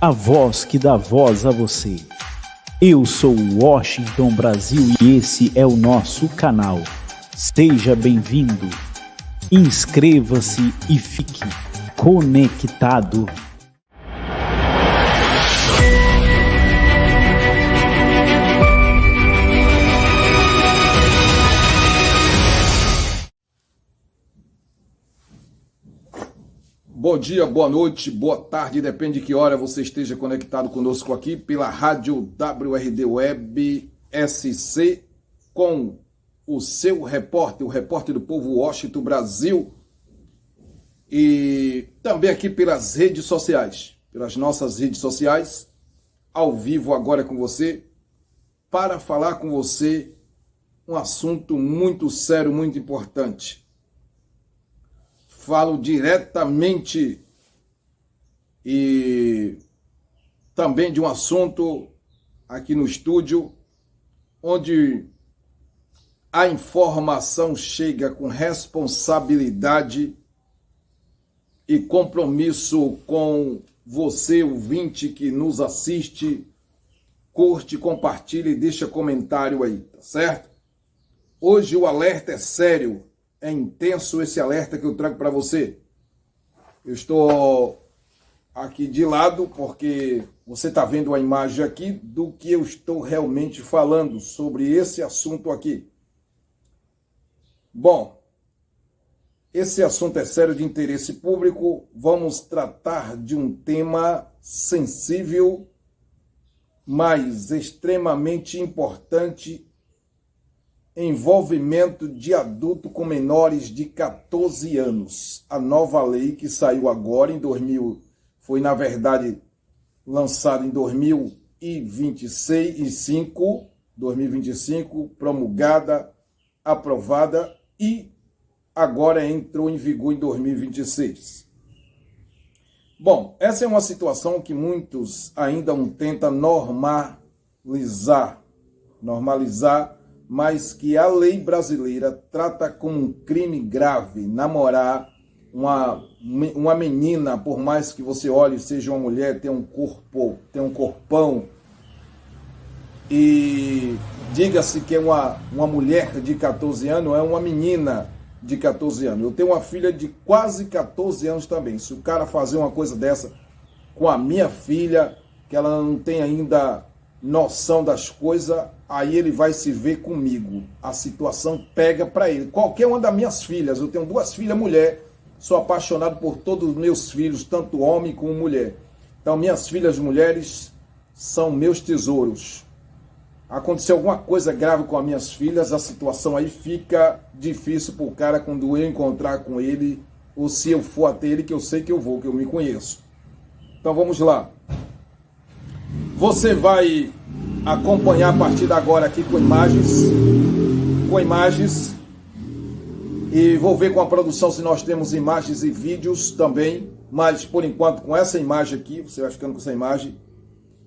a voz que dá voz a você. Eu sou o Washington Brasil e esse é o nosso canal. Seja bem-vindo, inscreva-se e fique conectado. Bom dia, boa noite, boa tarde, depende de que hora você esteja conectado conosco aqui pela Rádio WRD Web SC com o seu repórter, o repórter do povo Washington Brasil, e também aqui pelas redes sociais, pelas nossas redes sociais, ao vivo agora com você, para falar com você um assunto muito sério, muito importante. Falo diretamente e também de um assunto aqui no estúdio, onde a informação chega com responsabilidade e compromisso com você, ouvinte, que nos assiste, curte, compartilha e deixa comentário aí, tá certo? Hoje o alerta é sério. É intenso esse alerta que eu trago para você. Eu estou aqui de lado porque você está vendo a imagem aqui do que eu estou realmente falando sobre esse assunto aqui. Bom, esse assunto é sério, de interesse público. Vamos tratar de um tema sensível, mas extremamente importante. Envolvimento de adulto com menores de 14 anos. A nova lei que saiu agora em 2000, foi na verdade lançada em 2025, promulgada, aprovada e agora entrou em vigor em 2026. Bom, essa é uma situação que muitos ainda não tentam normalizar, mas que a lei brasileira trata como um crime grave namorar uma menina, por mais que você olhe, seja uma mulher, tem um corpão, e diga-se que é uma mulher de 14 anos, é uma menina de 14 anos. Eu tenho uma filha de quase 14 anos também. Se o cara fazer uma coisa dessa com a minha filha, que ela não tem ainda noção das coisas, aí ele vai se ver comigo. A situação pega para ele. Qualquer uma das minhas filhas, eu tenho 2 filhas mulher, sou apaixonado por todos os meus filhos, tanto homem como mulher. Então minhas filhas mulheres são meus tesouros. Aconteceu alguma coisa grave com as minhas filhas, a situação aí fica difícil para o cara quando eu encontrar com ele, ou se eu for até ele, que eu sei que eu vou, que eu me conheço. Então vamos lá. Você vai acompanhar a partir de agora aqui com imagens, e vou ver com a produção se nós temos imagens e vídeos também, mas por enquanto com essa imagem aqui, você vai ficando com essa imagem,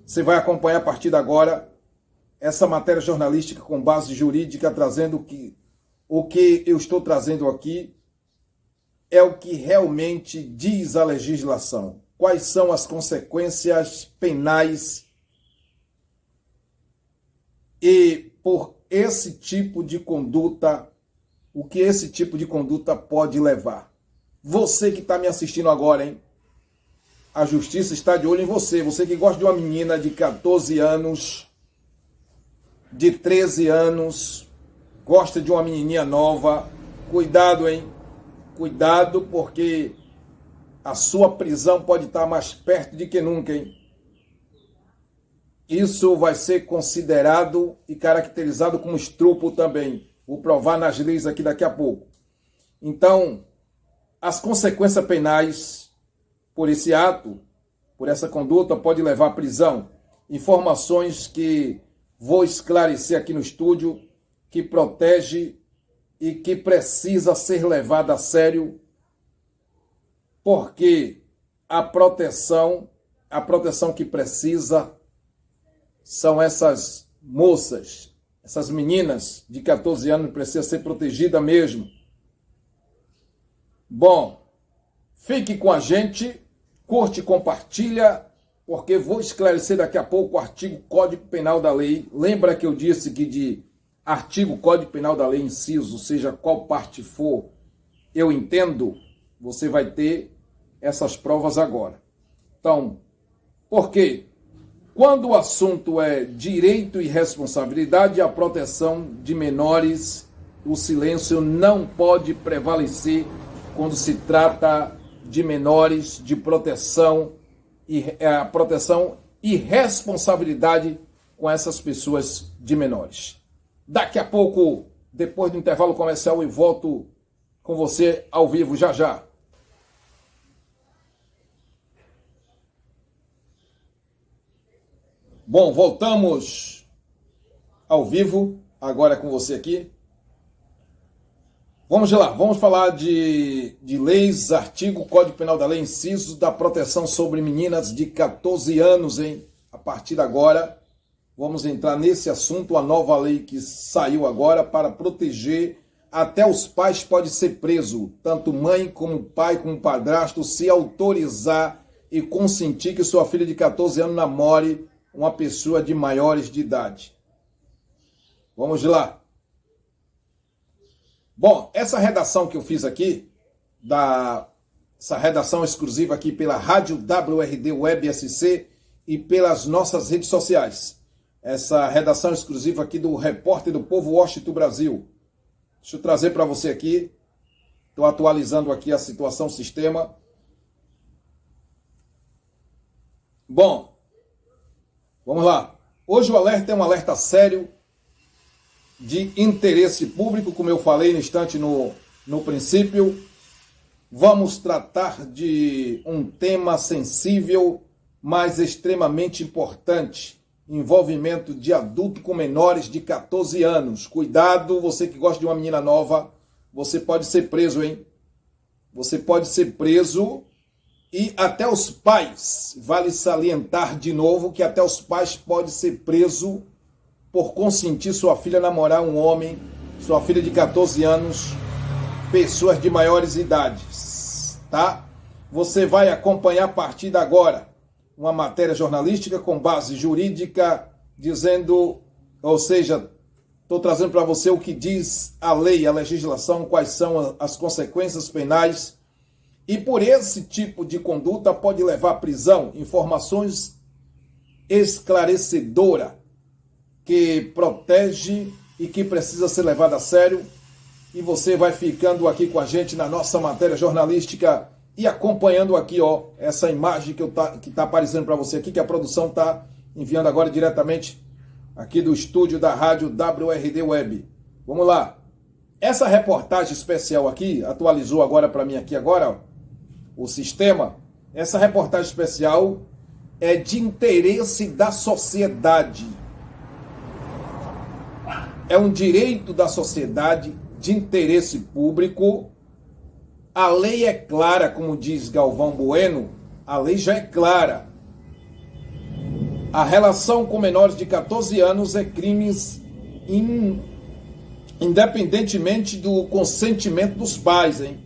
você vai acompanhar a partir de agora essa matéria jornalística com base jurídica, trazendo o que eu estou trazendo aqui é o que realmente diz a legislação. Quais são as consequências penais e por esse tipo de conduta, o que esse tipo de conduta pode levar. Você que está me assistindo agora, hein? A justiça está de olho em você. Você que gosta de uma menina de 14 anos, de 13 anos, gosta de uma menininha nova, cuidado, hein? Cuidado, porque a sua prisão pode estar mais perto de que nunca, hein? Isso vai ser considerado e caracterizado como estupro também. Vou provar nas leis aqui daqui a pouco. Então, as consequências penais por esse ato, por essa conduta, pode levar à prisão. Informações que vou esclarecer aqui no estúdio, que protege e que precisa ser levada a sério, porque a proteção que precisa são essas moças, essas meninas de 14 anos, que precisam ser protegidas mesmo. Bom, fique com a gente, curte, compartilha porque vou esclarecer daqui a pouco o artigo Código Penal da Lei. Lembra que eu disse que de artigo Código Penal da Lei, inciso, seja qual parte for, eu entendo, você vai ter essas provas agora. Então, por quê? Quando o assunto é direito e responsabilidade, a proteção de menores, o silêncio não pode prevalecer quando se trata de menores, de proteção e responsabilidade com essas pessoas de menores. Daqui a pouco, depois do intervalo comercial, eu volto com você ao vivo já já. Bom, voltamos ao vivo, agora com você aqui. Vamos lá, vamos falar de leis, artigo, Código Penal da Lei, inciso da proteção sobre meninas de 14 anos, hein? A partir de agora, vamos entrar nesse assunto, a nova lei que saiu agora para proteger, até os pais pode ser preso, tanto mãe como pai, como padrasto, se autorizar e consentir que sua filha de 14 anos namore uma pessoa de maiores de idade. Vamos lá. Bom, essa redação que eu fiz aqui, essa redação exclusiva aqui pela Rádio WRD Web SC e pelas nossas redes sociais. Essa redação exclusiva aqui do Repórter do Povo Washington Brasil. Deixa eu trazer para você aqui. Estou atualizando aqui a situação, o sistema. Bom, vamos lá. Hoje o alerta é um alerta sério de interesse público, como eu falei no instante no princípio. Vamos tratar de um tema sensível, mas extremamente importante. Envolvimento de adulto com menores de 14 anos. Cuidado, você que gosta de uma menina nova, você pode ser preso, hein? Você pode ser preso e até os pais, vale salientar de novo que até os pais podem ser presos por consentir sua filha namorar um homem, sua filha de 14 anos, pessoas de maiores idades, tá? Você vai acompanhar a partir de agora uma matéria jornalística com base jurídica, dizendo, ou seja, estou trazendo para você o que diz a lei, a legislação, quais são as consequências penais, e por esse tipo de conduta pode levar à prisão, informações esclarecedoras, que protege e que precisa ser levada a sério. E você vai ficando aqui com a gente na nossa matéria jornalística e acompanhando aqui, ó, essa imagem que tá aparecendo para você aqui, que a produção tá enviando agora diretamente aqui do estúdio da Rádio WRD Web. Vamos lá. Essa reportagem especial aqui, atualizou agora para mim aqui agora, ó, o sistema. Essa reportagem especial é de interesse da sociedade. É um direito da sociedade, de interesse público. A lei é clara, como diz Galvão Bueno, a lei já é clara. A relação com menores de 14 anos é crime independentemente do consentimento dos pais, hein?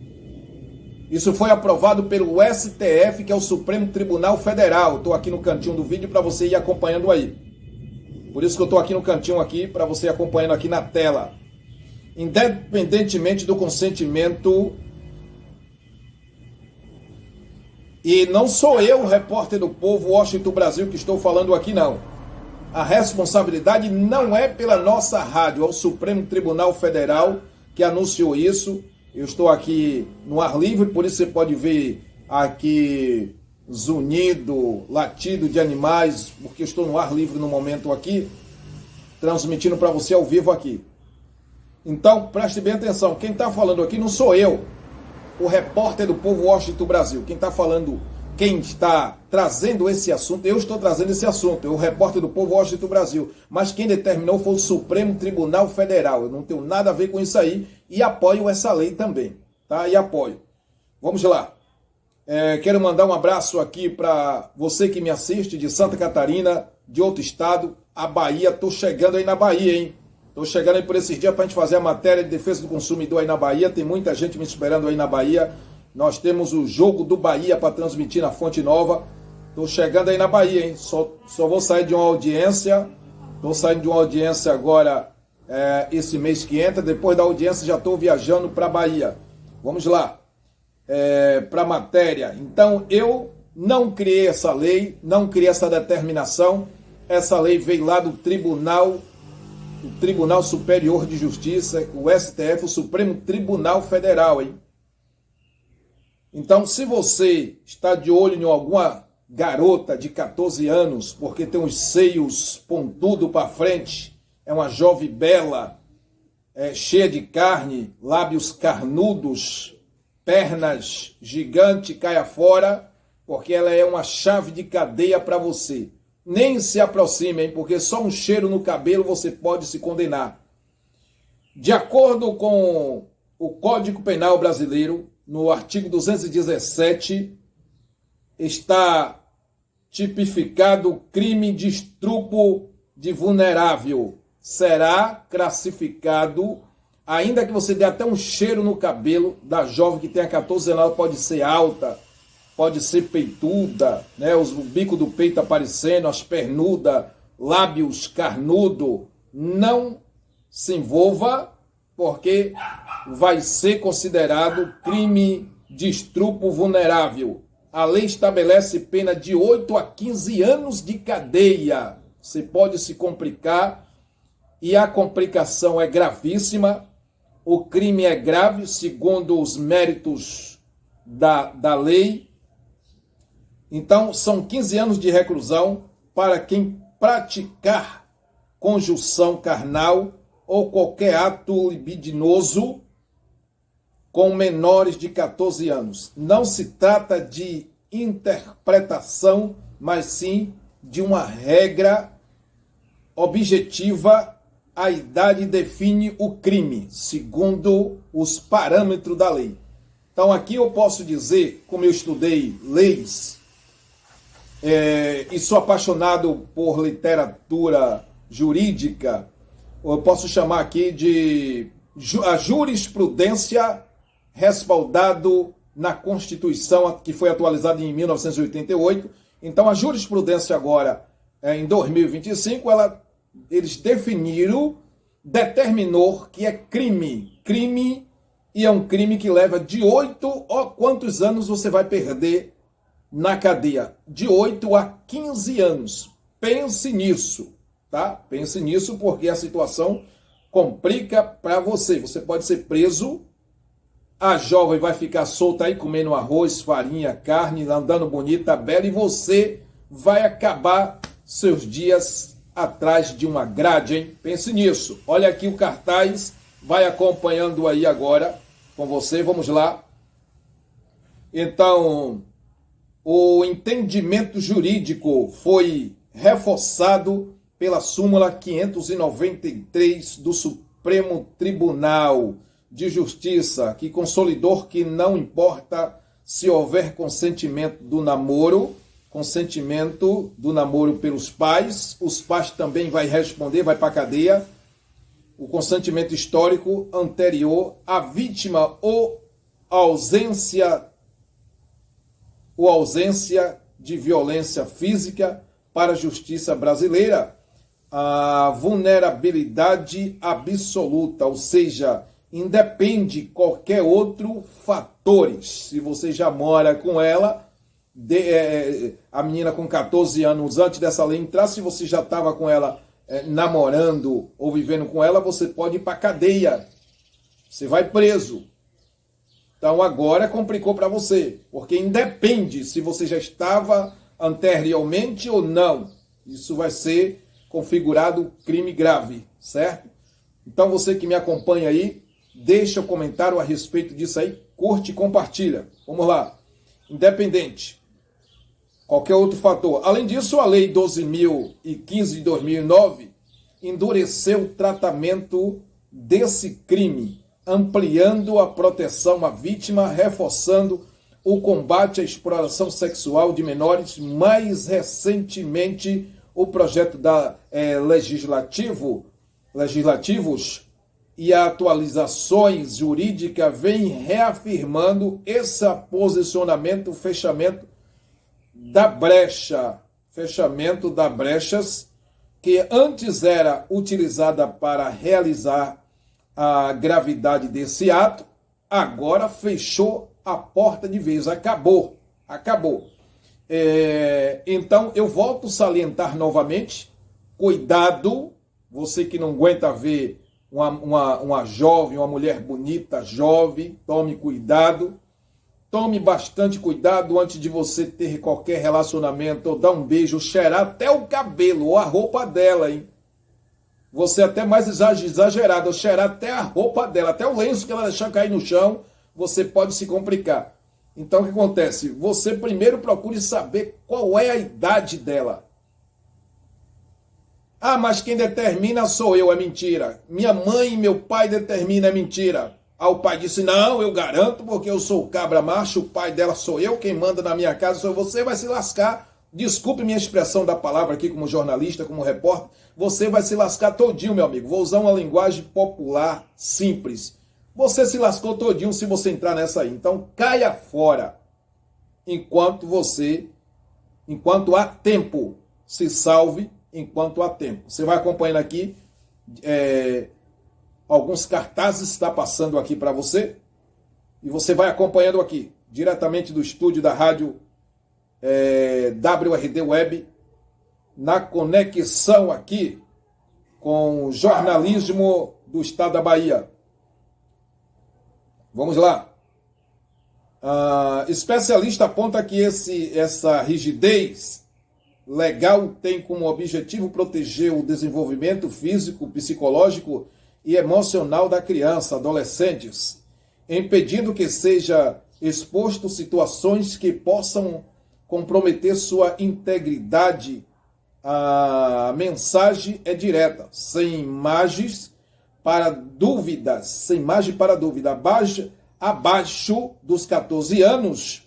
Isso foi aprovado pelo STF, que é o Supremo Tribunal Federal. Estou aqui no cantinho do vídeo para você ir acompanhando aí. Por isso que eu estou aqui no cantinho aqui, para você acompanhando aqui na tela. Independentemente do consentimento. E não sou eu, repórter do Povo Washington Brasil, que estou falando aqui, não. A responsabilidade não é pela nossa rádio, é o Supremo Tribunal Federal que anunciou isso. Eu estou aqui no ar livre, por isso você pode ver aqui zunido, latido de animais, porque eu estou no ar livre no momento aqui, transmitindo para você ao vivo aqui. Então, preste bem atenção, quem está falando aqui não sou eu, o repórter do Povo Washington Brasil. Quem está falando, quem está trazendo esse assunto, eu estou trazendo esse assunto, o repórter do Povo Washington Brasil, mas quem determinou foi o Supremo Tribunal Federal. Eu não tenho nada a ver com isso aí e apoio essa lei também, tá? E apoio. Vamos lá. Quero mandar um abraço aqui para você que me assiste de Santa Catarina, de outro estado, a Bahia. Estou chegando aí na Bahia, hein? Estou chegando aí por esses dias para a gente fazer a matéria de defesa do consumidor aí na Bahia. Tem muita gente me esperando aí na Bahia. Nós temos o jogo do Bahia para transmitir na Fonte Nova. Tô chegando aí na Bahia, hein? Só vou sair de uma audiência. Tô saindo de uma audiência agora, esse mês que entra. Depois da audiência já estou viajando para Bahia. Vamos lá. Para a matéria. Então, eu não criei essa lei, não criei essa determinação. Essa lei veio lá do Tribunal Superior de Justiça, o STF, o Supremo Tribunal Federal, hein? Então, se você está de olho em alguma garota de 14 anos, porque tem os seios pontudos para frente, é uma jovem bela, cheia de carne, lábios carnudos, pernas gigantes, caia fora, porque ela é uma chave de cadeia para você. Nem se aproxime, hein, porque só um cheiro no cabelo você pode se condenar. De acordo com o Código Penal brasileiro, no artigo 217, está tipificado crime de estupro de vulnerável. Será classificado, ainda que você dê até um cheiro no cabelo da jovem que tenha 14 anos, ela pode ser alta, pode ser peituda, né? O bico do peito aparecendo, as pernudas, lábios carnudo. Não se envolva, porque vai ser considerado crime de estupro vulnerável. A lei estabelece pena de 8 a 15 anos de cadeia. Você pode se complicar, e a complicação é gravíssima. O crime é grave, segundo os méritos da lei. Então, são 15 anos de reclusão para quem praticar conjunção carnal ou qualquer ato libidinoso com menores de 14 anos. Não se trata de interpretação, mas sim de uma regra objetiva. A idade define o crime, segundo os parâmetros da lei. Então aqui eu posso dizer, como eu estudei leis, e sou apaixonado por literatura jurídica, eu posso chamar aqui de a jurisprudência respaldado na Constituição, que foi atualizada em 1988. Então, a jurisprudência agora, em 2025, eles determinou que é crime. Crime, e é um crime que leva de 8 a quantos anos você vai perder na cadeia? De 8 a 15 anos. Pense nisso, tá? Pense nisso, porque a situação complica para você. Você pode ser preso, a jovem vai ficar solta aí comendo arroz, farinha, carne, andando bonita, bela, e você vai acabar seus dias atrás de uma grade, hein? Pense nisso. Olha aqui o cartaz, vai acompanhando aí agora com você. Vamos lá. Então, o entendimento jurídico foi reforçado pela súmula 593 do Supremo Tribunal de Justiça, que consolidou que não importa se houver consentimento do namoro pelos pais, os pais também vai responder, vai para a cadeia, o consentimento histórico anterior à vítima ou ausência de violência física para a justiça brasileira, a vulnerabilidade absoluta, ou seja, independe qualquer outro fatores. Se você já mora com ela, a menina com 14 anos, antes dessa lei entrar, se você já estava com ela namorando ou vivendo com ela, você pode ir para a cadeia. Você vai preso. Então agora complicou para você, porque independe se você já estava anteriormente ou não. Isso vai ser configurado crime grave, certo? Então você que me acompanha aí, deixa o comentário a respeito disso aí, curte e compartilha. Vamos lá. Independente. Qualquer outro fator. Além disso, a Lei 12.015 de 2009 endureceu o tratamento desse crime, ampliando a proteção à vítima, reforçando o combate à exploração sexual de menores. Mais recentemente, o projeto legislativos e atualizações jurídicas vêm reafirmando esse posicionamento, fechamento da brecha, fechamento das brechas, que antes era utilizada para realizar a gravidade desse ato, agora fechou a porta de vez, acabou. Então, eu volto a salientar novamente, cuidado, você que não aguenta ver uma jovem, uma mulher bonita, jovem, tome cuidado, tome bastante cuidado antes de você ter qualquer relacionamento, ou dar um beijo, cheirar até o cabelo, ou a roupa dela, hein? Você até mais exagerado, cheirar até a roupa dela, até o lenço que ela deixar cair no chão, você pode se complicar. Então, o que acontece? Você primeiro procure saber qual é a idade dela. Ah, mas quem determina sou eu, é mentira. Minha mãe e meu pai determinam, é mentira. Ah, o pai disse, não, eu garanto, porque eu sou cabra macho, o pai dela sou eu, quem manda na minha casa sou você, vai se lascar. Desculpe minha expressão da palavra aqui como jornalista, como repórter, você vai se lascar todinho, meu amigo. Vou usar uma linguagem popular, simples. Você se lascou todinho se você entrar nessa aí. Então, caia fora. Enquanto há tempo, se salve enquanto há tempo. Você vai acompanhando aqui, alguns cartazes está passando aqui para você, e você vai acompanhando aqui, diretamente do estúdio da rádio WRD Web, na conexão aqui com o jornalismo do estado da Bahia. Vamos lá. Especialista aponta que essa rigidez legal tem como objetivo proteger o desenvolvimento físico, psicológico e emocional da criança, adolescentes, impedindo que seja exposto situações que possam comprometer sua integridade. A mensagem é direta, sem margens para dúvidas, sem margem para dúvida. Abaixo dos 14 anos,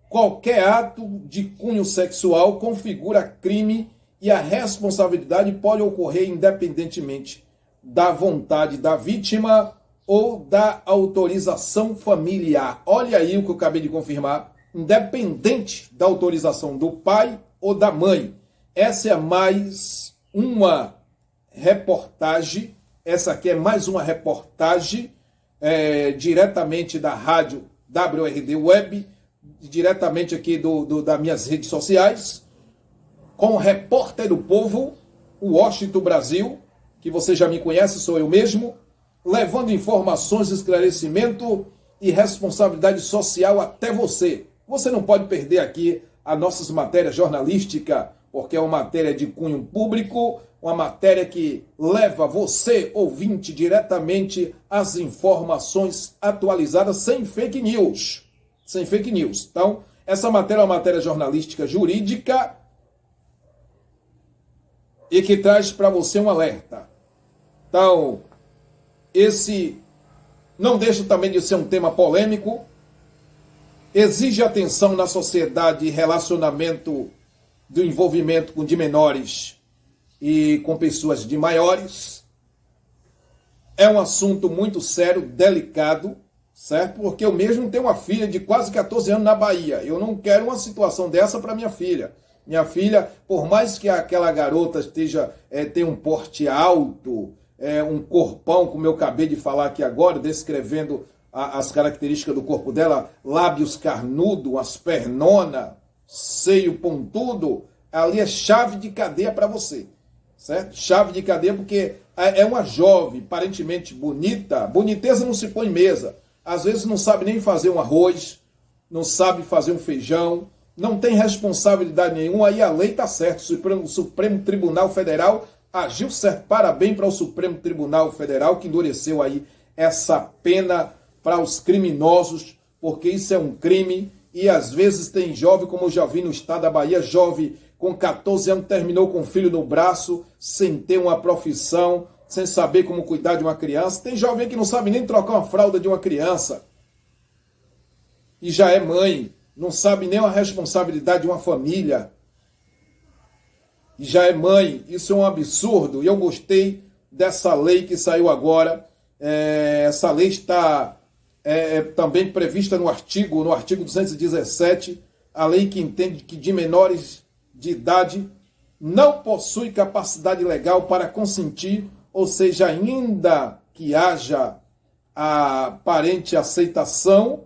qualquer ato de cunho sexual configura crime e a responsabilidade pode ocorrer independentemente da vontade da vítima ou da autorização familiar. Olha aí o que eu acabei de confirmar. Independente da autorização do pai ou da mãe. Essa é mais uma reportagem. Essa aqui é mais uma reportagem diretamente da rádio WRD Web, diretamente aqui das minhas redes sociais, com o repórter do povo, o Washington Brasil, que você já me conhece, sou eu mesmo, levando informações, esclarecimento e responsabilidade social até você. Você não pode perder aqui as nossas matérias jornalísticas, porque é uma matéria de cunho público, uma matéria que leva você, ouvinte, diretamente às informações atualizadas sem fake news. Sem fake news. Então, essa matéria é uma matéria jornalística jurídica e que traz para você um alerta. Então, esse não deixa também de ser um tema polêmico, exige atenção na sociedade e relacionamento do envolvimento de menores e com pessoas de maiores. É um assunto muito sério, delicado, certo? Porque eu mesmo tenho uma filha de quase 14 anos na Bahia. Eu não quero uma situação dessa para minha filha. Minha filha, por mais que aquela garota tenha um porte alto, um corpão, como eu acabei de falar aqui agora, descrevendo as características do corpo dela, lábios carnudos, as pernonas, seio pontudo, ali é chave de cadeia para você, certo? Chave de cadeia porque é uma jovem, aparentemente bonita, boniteza não se põe em mesa, às vezes não sabe nem fazer um arroz, não sabe fazer um feijão, não tem responsabilidade nenhuma, aí a lei está certa, o Supremo Tribunal Federal agiu certo, parabéns para o Supremo Tribunal Federal que endureceu aí essa pena para os criminosos, porque isso é um crime. E às vezes tem jovem, como eu já vi no estado da Bahia, jovem com 14 anos terminou com um filho no braço, sem ter uma profissão, sem saber como cuidar de uma criança. Tem jovem que não sabe nem trocar uma fralda de uma criança. E já é mãe, não sabe nem a responsabilidade de uma família. E já é mãe, isso é um absurdo. E eu gostei dessa lei que saiu agora. Essa lei está também prevista no artigo 217 a lei que entende que de menores de idade não possui capacidade legal para consentir, ou seja, ainda que haja a aparente aceitação,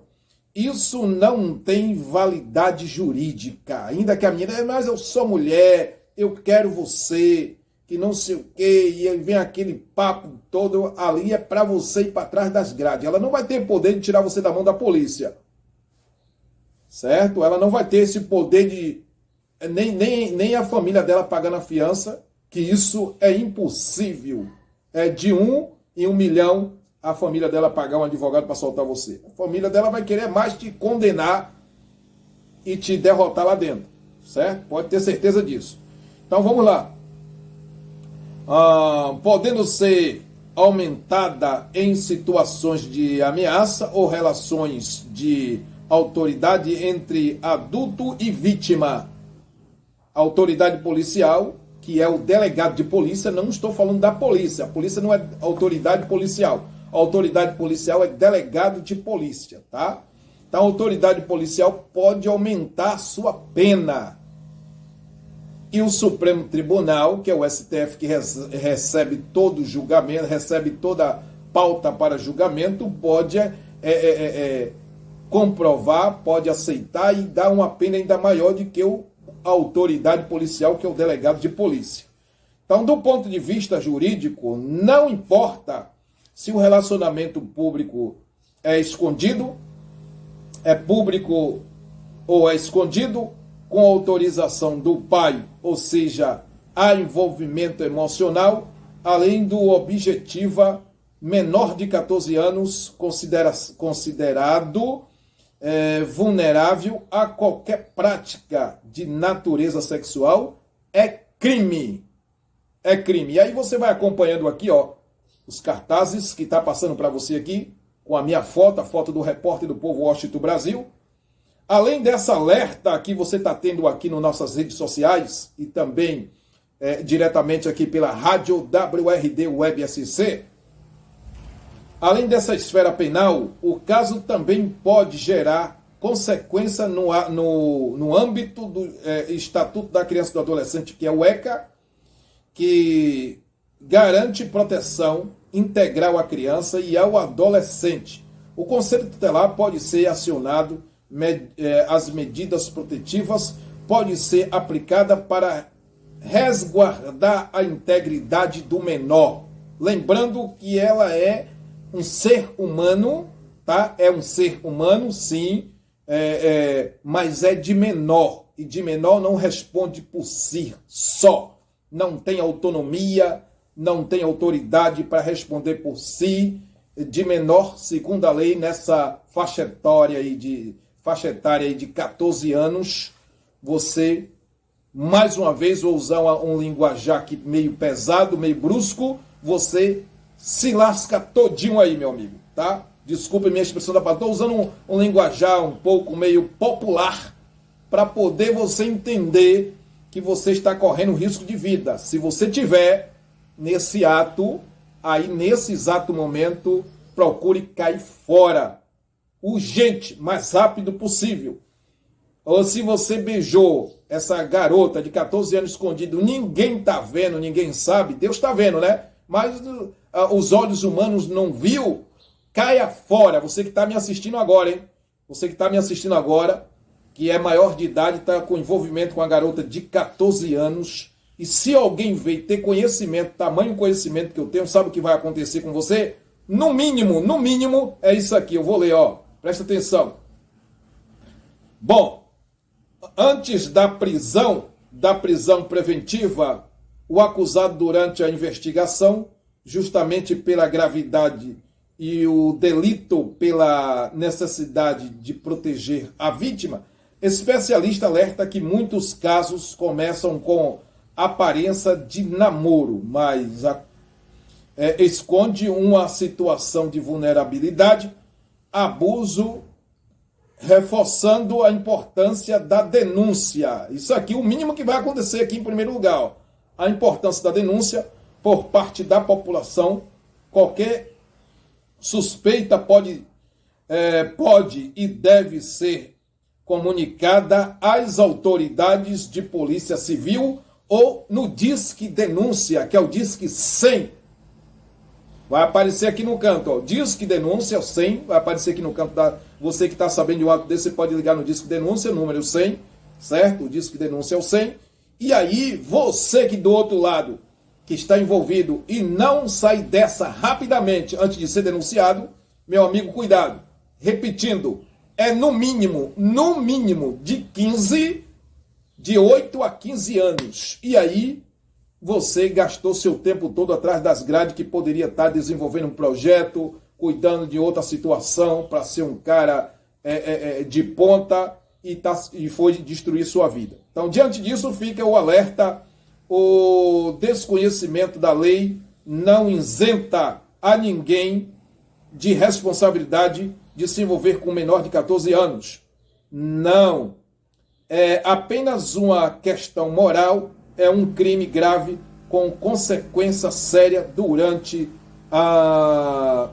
isso não tem validade jurídica. Ainda que a menina, mas eu sou mulher, eu quero você, que não sei o quê, e aí vem aquele papo todo, ali é para você ir para trás das grades. Ela não vai ter poder de tirar você da mão da polícia. Certo? Ela não vai ter esse poder de... Nem a família dela pagando a fiança, que isso é impossível. É de 1 em 1 milhão a família dela pagar um advogado para soltar você. A família dela vai querer mais te condenar e te derrotar lá dentro. Certo? Pode ter certeza disso. Então vamos lá. Podendo ser aumentada em situações de ameaça ou relações de autoridade entre adulto e vítima. Autoridade policial, que é o delegado de polícia, não estou falando da polícia. A polícia não é autoridade policial. A autoridade policial é delegado de polícia, tá? Então a autoridade policial pode aumentar a sua pena. E o Supremo Tribunal, que é o STF que recebe todo julgamento, recebe toda pauta para julgamento, pode comprovar, pode aceitar e dar uma pena ainda maior do que a autoridade policial, que é o delegado de polícia. Então, do ponto de vista jurídico, não importa se o relacionamento público é escondido, é público ou é escondido, com autorização do pai, ou seja, há envolvimento emocional, além do objetiva menor de 14 anos, considerado vulnerável a qualquer prática de natureza sexual, é crime. É crime. E aí você vai acompanhando aqui, ó, os cartazes que está passando para você aqui, com a minha foto, a foto do repórter do Povo Washington Brasil. Além dessa alerta que você está tendo aqui nas nossas redes sociais e também diretamente aqui pela Rádio WRD Web SC, além dessa esfera penal, o caso também pode gerar consequência no âmbito do Estatuto da Criança e do Adolescente, que é o ECA, que garante proteção integral à criança e ao adolescente. O Conselho Tutelar pode ser acionado, as medidas protetivas podem ser aplicadas para resguardar a integridade do menor. Lembrando que ela é um ser humano, tá? É um ser humano, sim, mas é de menor. E de menor não responde por si só. Não tem autonomia, não tem autoridade para responder por si. De menor, segundo a lei, nessa faixa etária aí de 14 anos, você, mais uma vez, vou usar um linguajar aqui meio pesado, meio brusco, você se lasca todinho aí, meu amigo, tá? Desculpe minha expressão da palavra, estou usando um linguajar um pouco meio popular para poder você entender que você está correndo risco de vida. Se você tiver nesse ato, aí nesse exato momento, procure cair fora. Urgente, mais rápido possível. Ou se você beijou essa garota de 14 anos escondido, ninguém está vendo, ninguém sabe, Deus está vendo, né? Mas os olhos humanos não viu, caia fora. Você que está me assistindo agora, hein? Você que está me assistindo agora, que é maior de idade, está com envolvimento com a garota de 14 anos, e se alguém veio ter conhecimento, tamanho conhecimento que eu tenho, sabe o que vai acontecer com você? No mínimo, é isso aqui. Eu vou ler, ó. Presta atenção. Bom, antes da prisão preventiva, o acusado durante a investigação, justamente pela gravidade e o delito pela necessidade de proteger a vítima, especialista alerta que muitos casos começam com aparência de namoro, mas esconde uma situação de vulnerabilidade, abuso, reforçando a importância da denúncia. Isso aqui, o mínimo que vai acontecer aqui em primeiro lugar, ó, a importância da denúncia por parte da população. Qualquer suspeita pode e deve ser comunicada às autoridades de polícia civil ou no Disque Denúncia, que é o Disque 100. Vai aparecer aqui no canto, ó, Disque Denúncia 100, vai aparecer aqui no canto. Você que está sabendo de um ato desse, você pode ligar no Disque Denúncia, número 100, certo? O Disque Denúncia é o 100. E aí, você que do outro lado, que está envolvido e não sai dessa rapidamente antes de ser denunciado, meu amigo, cuidado. Repetindo, é no mínimo de 8 a 15 anos. E aí, você gastou seu tempo todo atrás das grades que poderia estar desenvolvendo um projeto, cuidando de outra situação para ser um cara de ponta e foi destruir sua vida. Então, diante disso, fica o alerta: o desconhecimento da lei não isenta a ninguém de responsabilidade de se envolver com um menor de 14 anos. Não. É apenas uma questão moral, é um crime grave com consequência séria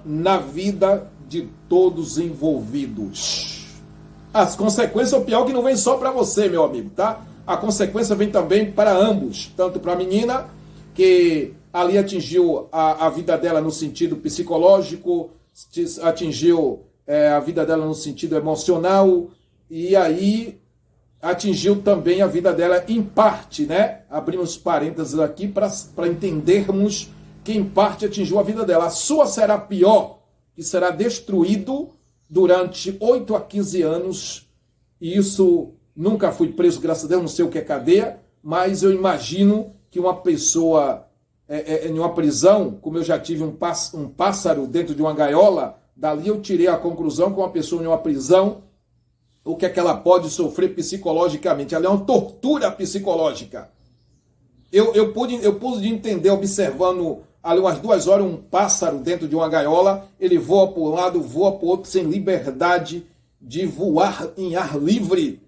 na vida de todos envolvidos. As consequências, o pior que não vem só para você, meu amigo, tá? A consequência vem também para ambos, tanto para a menina, que ali atingiu a vida dela no sentido psicológico, atingiu a vida dela no sentido emocional, e aí atingiu também a vida dela em parte, né? Abrimos parênteses aqui para entendermos que em parte atingiu a vida dela. A sua será pior, que será destruído durante 8 a 15 anos, e isso nunca fui preso, graças a Deus, não sei o que é cadeia, mas eu imagino que uma pessoa em uma prisão, como eu já tive um pássaro dentro de uma gaiola, dali eu tirei a conclusão que uma pessoa em uma prisão, o que é que ela pode sofrer psicologicamente? Ela é uma tortura psicológica. Eu pude entender, observando ali umas 2 horas, um pássaro dentro de uma gaiola, ele voa para um lado, voa para o outro, sem liberdade de voar em ar livre,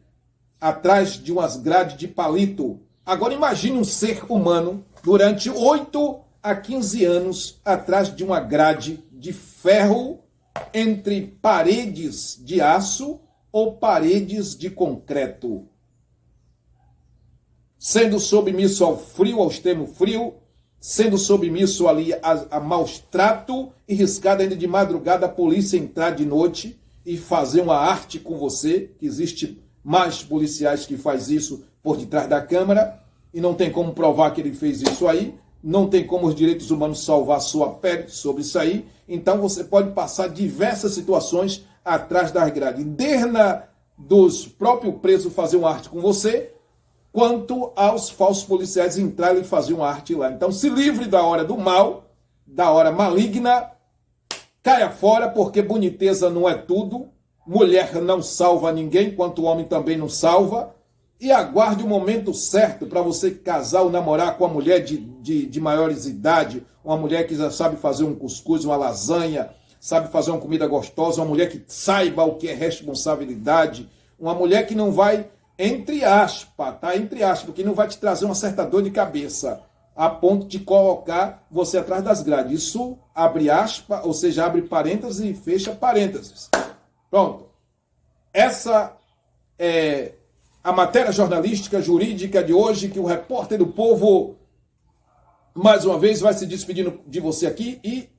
atrás de umas grades de palito. Agora imagine um ser humano durante 8 a 15 anos atrás de uma grade de ferro entre paredes de aço ou paredes de concreto, sendo submisso ao frio, ao extremo frio, sendo submisso ali a maus trato e riscado ainda de madrugada a polícia entrar de noite e fazer uma arte com você, que existe mais policiais que faz isso por detrás da câmera, e não tem como provar que ele fez isso aí, não tem como os direitos humanos salvar sua pele sobre isso aí. Então você pode passar diversas situações atrás das grades, desde dos próprios presos fazer uma arte com você, quanto aos falsos policiais entrarem e fazer uma arte lá. Então se livre da hora do mal, da hora maligna, caia fora, porque boniteza não é tudo, mulher não salva ninguém, quanto o homem também não salva, e aguarde o momento certo para você casar ou namorar com uma mulher de maiores idade, uma mulher que já sabe fazer um cuscuz, uma lasanha, sabe fazer uma comida gostosa, uma mulher que saiba o que é responsabilidade, uma mulher que não vai, entre aspas, tá? Entre aspas, porque não vai te trazer uma certa dor de cabeça, a ponto de colocar você atrás das grades. Isso abre aspas, ou seja, abre parênteses e fecha parênteses. Pronto. Essa é a matéria jornalística, jurídica de hoje, que o Repórter do Povo, mais uma vez, vai se despedindo de você aqui e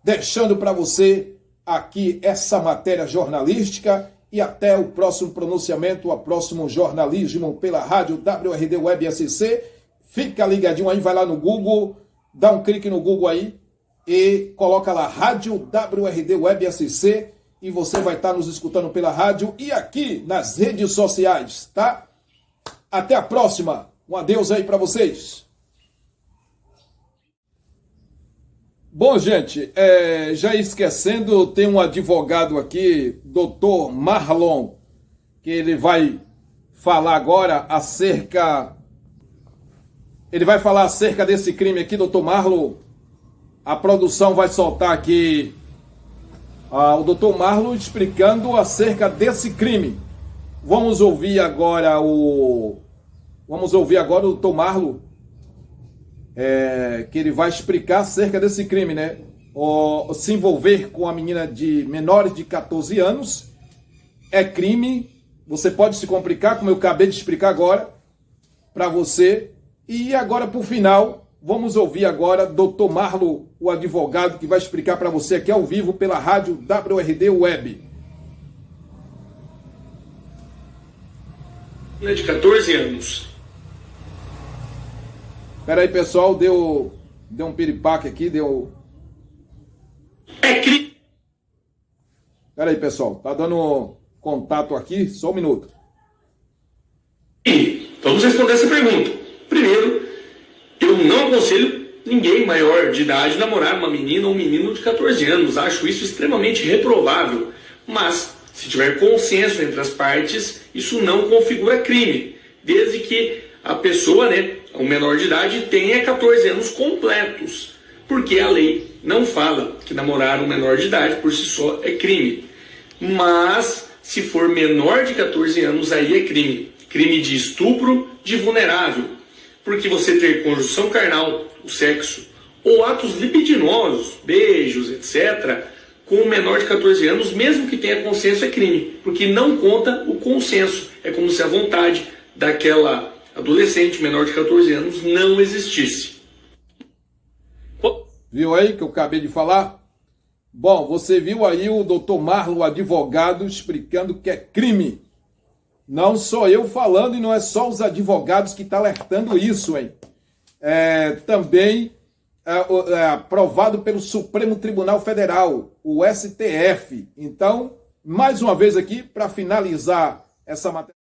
deixando para você aqui essa matéria jornalística, e até o próximo pronunciamento, o próximo jornalismo pela rádio WRD Web SC. Fica ligadinho aí, vai lá no Google, dá um clique no Google aí e coloca lá Rádio WRD Web SC, e você vai estar nos escutando pela rádio e aqui nas redes sociais, tá? Até a próxima. Um adeus aí para vocês. Bom, gente, já esquecendo, tem um advogado aqui, Dr. Marlon, que ele vai falar agora acerca... Ele vai falar acerca desse crime aqui, Dr. Marlon. A produção vai soltar aqui o Dr. Marlon explicando acerca desse crime. Vamos ouvir agora o Dr. Marlon, que ele vai explicar acerca desse crime, né? Se envolver com a menina de menores de 14 anos é crime você pode se complicar, como eu acabei de explicar agora para você. E agora, por final, vamos ouvir agora Dr. Marlon, o advogado, que vai explicar para você aqui ao vivo pela rádio WRD Web. De 14 anos. Espera aí, pessoal, deu um piripaque aqui, Espera aí, pessoal, tá dando contato aqui, só um minuto. Vamos responder essa pergunta. Primeiro, eu não aconselho ninguém maior de idade namorar uma menina ou um menino de 14 anos. Acho isso extremamente reprovável. Mas, se tiver consenso entre as partes, isso não configura crime, desde que a pessoa, o menor de idade, tenha 14 anos completos, porque a lei não fala que namorar um menor de idade por si só é crime. Mas, se for menor de 14 anos, aí é crime. Crime de estupro de vulnerável, porque você ter conjunção carnal, o sexo, ou atos libidinosos, beijos, etc., com um menor de 14 anos, mesmo que tenha consenso, é crime, porque não conta o consenso. É como se a vontade daquela adolescente menor de 14 anos não existisse. Viu aí que eu acabei de falar? Bom, você viu aí o Dr. Marlon, o advogado, explicando que é crime. Não sou eu falando e não é só os advogados que estão alertando isso, hein? Também aprovado pelo Supremo Tribunal Federal, o STF. Então, mais uma vez aqui, para finalizar essa matéria.